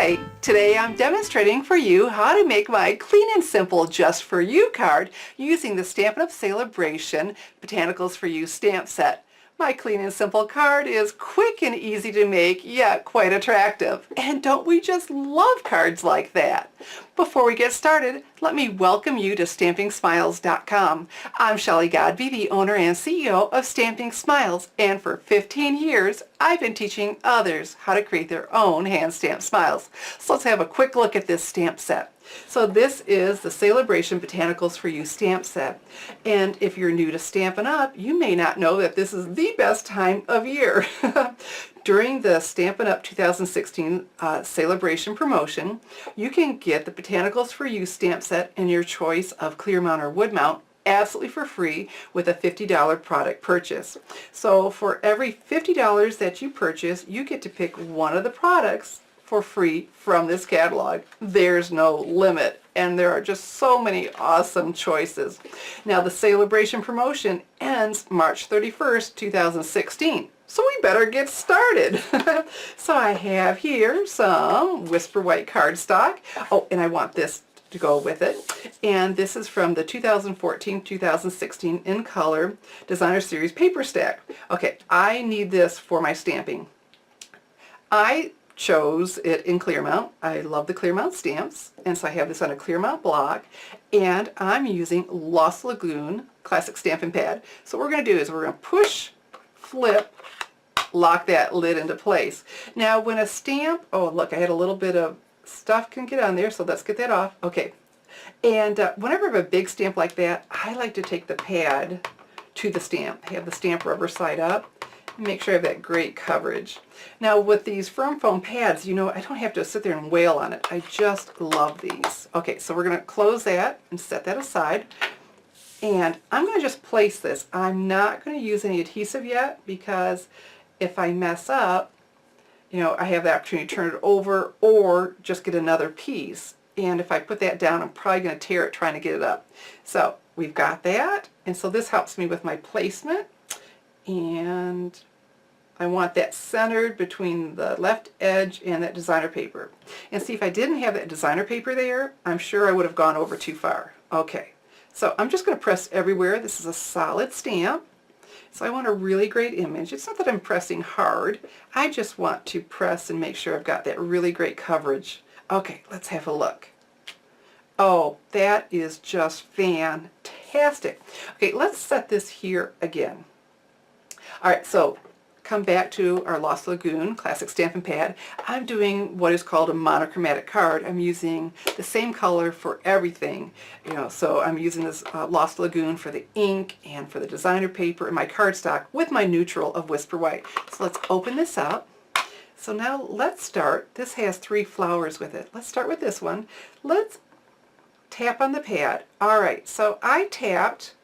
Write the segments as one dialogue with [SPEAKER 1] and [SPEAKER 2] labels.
[SPEAKER 1] Hi, today I'm demonstrating for you how to make my Clean and Simple Just For You card using the Stampin' Up! Celebration Botanicals For You stamp set. My Clean and Simple card is quick and easy to make, yet quite attractive. And don't we just love cards like that? Before we get started, let me welcome you to StampingSmiles.com. I'm Shelley Godby, the owner and CEO of Stamping Smiles, and for 15 years, I've been teaching others how to create their own hand-stamped smiles. So let's have a quick look at this stamp set. So this is the Celebration Botanicals For You stamp set. And if you're new to Stampin' Up!, you may not know that this is the best time of year. During the Stampin' Up! 2016 Celebration promotion, you can get the Botanicals For You stamp set in your choice of clear mount or wood mount absolutely for free with a $50 product purchase. So for every $50 that you purchase, you get to pick one of the products for free from this catalog. There's no limit, and there are just so many awesome choices. Now the celebration promotion ends March 31st, 2016. So we better get started. So I have here some Whisper White cardstock. Oh, and I want this to go with it. And this is from the 2014-2016 In Color Designer Series paper stack. Okay, I need this for my stamping. I chose it in clear mount. I love the clear mount stamps, and so I have this on a clear mount block, and I'm using Lost Lagoon Classic Stampin' Pad. So what we're going to do is we're going to push, flip, lock that lid into place. Now when a stamp, oh look, I had a little bit of stuff can get on there, so let's get that off. Okay, and whenever I have a big stamp like that, I like to take the pad to the stamp, have the stamp rubber side up, and make sure I have that great coverage. Now with these firm foam pads, you know, I don't have to sit there and wail on it. I just love these. Okay, so we're going to close that and set that aside. And I'm going to just place this. I'm not going to use any adhesive yet because if I mess up, you know, I have the opportunity to turn it over or just get another piece. And if I put that down, I'm probably going to tear it trying to get it up. So we've got that. And so this helps me with my placement. And I want that centered between the left edge and that designer paper. And see, if I didn't have that designer paper there, I'm sure I would have gone over too far. Okay, so I'm just going to press everywhere. This is a solid stamp. So I want a really great image. It's not that I'm pressing hard. I just want to press and make sure I've got that really great coverage. Okay, let's have a look. Oh, that is just fantastic. Okay, let's set this here again. All right, so come back to our Lost Lagoon Classic Stampin' Pad. I'm doing what is called a monochromatic card. I'm using the same color for everything. You know, so I'm using this Lost Lagoon for the ink and for the designer paper and my cardstock with my neutral of Whisper White. So let's open this up. So now let's start. This has 3 flowers with it. Let's start with this one. Let's tap on the pad. All right, so I tapped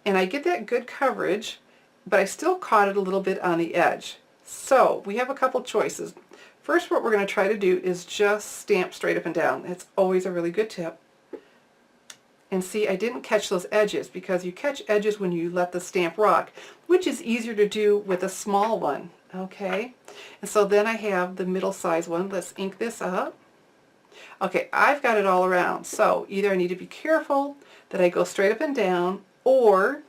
[SPEAKER 1] and I get that good coverage, but I still caught it a little bit on the edge. So we have a couple choices. First, what we're going to try to do is just stamp straight up and down. It's always a really good tip. And see, I didn't catch those edges because you catch edges when you let the stamp rock, which is easier to do with a small one. Okay, and so then I have the middle size one. Let's ink this up. Okay, I've got it all around. So either I need to be careful that I go straight up and down, or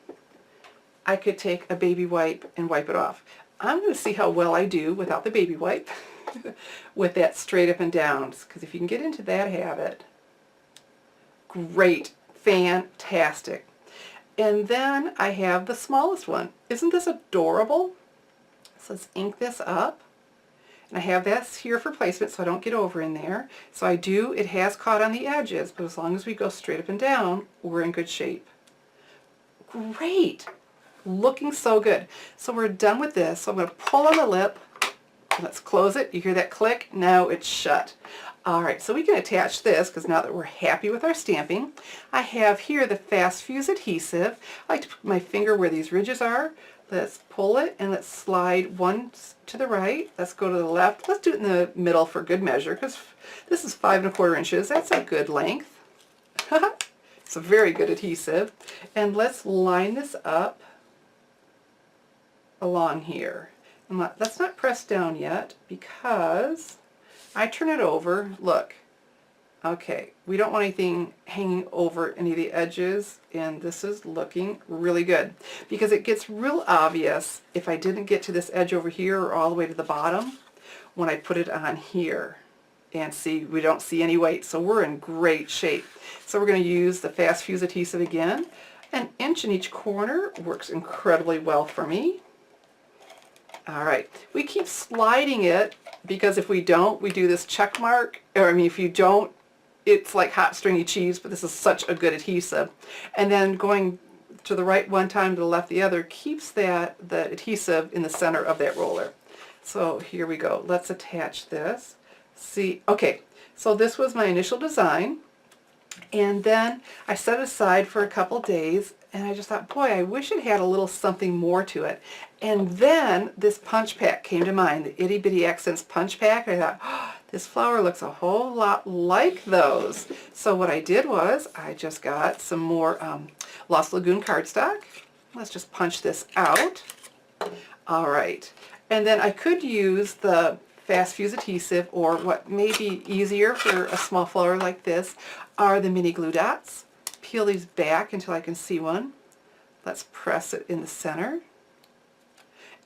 [SPEAKER 1] I could take a baby wipe and wipe it off. I'm going to see how well I do without the baby wipe with that straight up and down, because if you can get into that habit, great, fantastic. And then I have the smallest one. Isn't this adorable? So let's ink this up. And I have this here for placement so I don't get over in there. So I do, it has caught on the edges, but as long as we go straight up and down, we're in good shape. Great! Looking so good. So we're done with this. So I'm going to pull on the lip. Let's close it. You hear that click? Now it's shut. Alright, so we can attach this because now that we're happy with our stamping, I have here the Fast Fuse adhesive. I like to put my finger where these ridges are. Let's pull it and let's slide one to the right. Let's go to the left. Let's do it in the middle for good measure because this is 5 1/4 inches. That's a good length. It's a very good adhesive. And let's line this up along here. And let's not press down yet because I turn it over, look. Okay, we don't want anything hanging over any of the edges, and this is looking really good because it gets real obvious if I didn't get to this edge over here or all the way to the bottom when I put it on here. And see, we don't see any weight, so we're in great shape. So we're going to use the fast fuse adhesive again. An inch in each corner works incredibly well for me. All right, we keep sliding it because if we don't, we do this check mark, or I mean if you don't, it's like hot stringy cheese, but this is such a good adhesive. And then going to the right one time, to the left the other, keeps the adhesive in the center of that roller. So here we go. Let's attach this. See, okay, so this was my initial design, and then I set it aside for a couple days, and I just thought, boy, I wish it had a little something more to it. And then this punch pack came to mind, the Itty Bitty Accents punch pack. I thought, oh, this flower looks a whole lot like those. So what I did was I just got some more Lost Lagoon cardstock. Let's just punch this out. All right. And then I could use the fast fuse adhesive, or what may be easier for a small flower like this are the mini glue dots. Peel these back until I can see one. Let's press it in the center.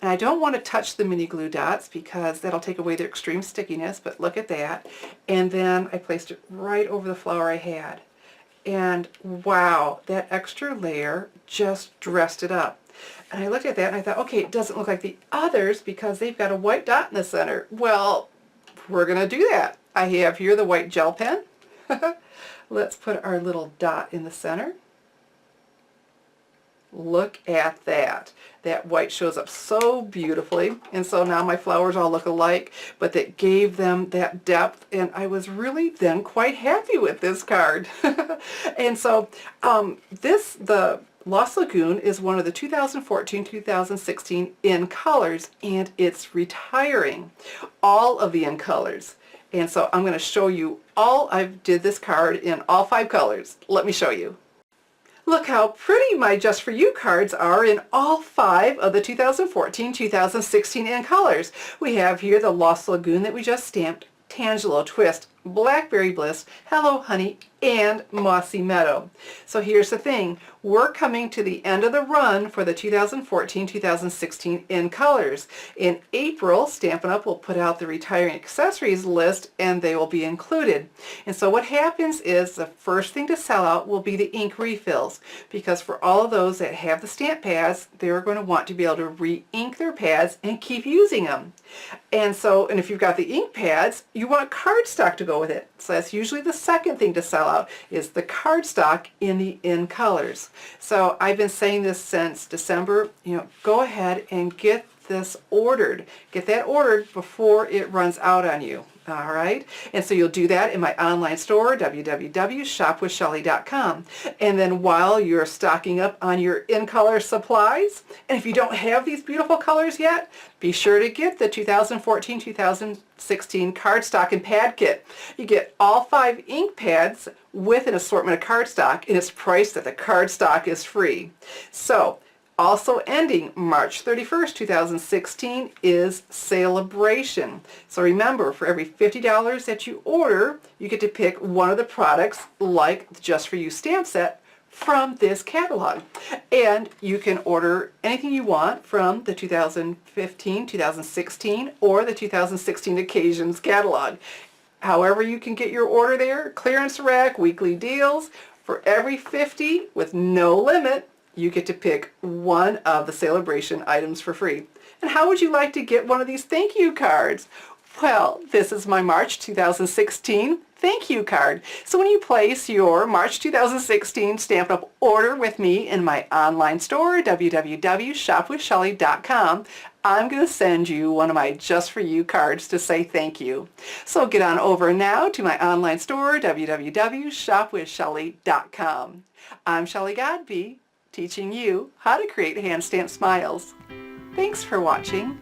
[SPEAKER 1] And I don't want to touch the mini glue dots because that'll take away their extreme stickiness, but look at that. And then I placed it right over the flower I had. And wow, that extra layer just dressed it up. And I looked at that and I thought, okay, it doesn't look like the others because they've got a white dot in the center. Well, we're going to do that. I have here the white gel pen. Let's put our little dot in the center. Look at that. That white shows up so beautifully. And so now my flowers all look alike, but that gave them that depth, and I was really then quite happy with this card. And so the Lost Lagoon is one of the 2014-2016 in colors, and it's retiring all of the in colors. And so I'm going to show you I did this card in all 5 colors. Let me show you. Look how pretty my Just For You cards are in all 5 of the 2014-2016 in colors. We have here the Lost Lagoon that we just stamped, Tangelo Twist, Blackberry Bliss, Hello Honey, and Mossy Meadow. So here's the thing, we're coming to the end of the run for the 2014-2016 in colors. In April, Stampin' Up! Will put out the retiring accessories list, and they will be included. And so what happens is the first thing to sell out will be the ink refills, because for all of those that have the stamp pads, they're going to want to be able to re-ink their pads and keep using them. And if you've got the ink pads, you want cardstock to go with it. So that's usually the second thing to sell out, is the cardstock in the in colors. So I've been saying this since December, go ahead and get this ordered. Get that ordered before it runs out on you. All right, and so you'll do that in my online store, www.shopwithshelly.com. And then while you're stocking up on your in-color supplies, and if you don't have these beautiful colors yet, be sure to get the 2014-2016 cardstock and pad kit. You get all 5 ink pads with an assortment of cardstock, and it's priced that the cardstock is free. So also ending March 31st, 2016 is Celebration. So remember, for every $50 that you order, you get to pick one of the products like the Just For You stamp set from this catalog. And you can order anything you want from the 2015, 2016, or the 2016 Occasions catalog. However you can get your order there, clearance rack, weekly deals, for every 50 with no limit, you get to pick one of the Celebration items for free. And how would you like to get one of these thank you cards? Well, this is my March 2016 thank you card. So when you place your March 2016 Stampin' Up! Order with me in my online store, www.shopwithshelly.com, I'm going to send you one of my Just For You cards to say thank you. So get on over now to my online store, www.shopwithshelly.com. I'm Shelly Godby, teaching you how to create hand stamped smiles. Thanks for watching.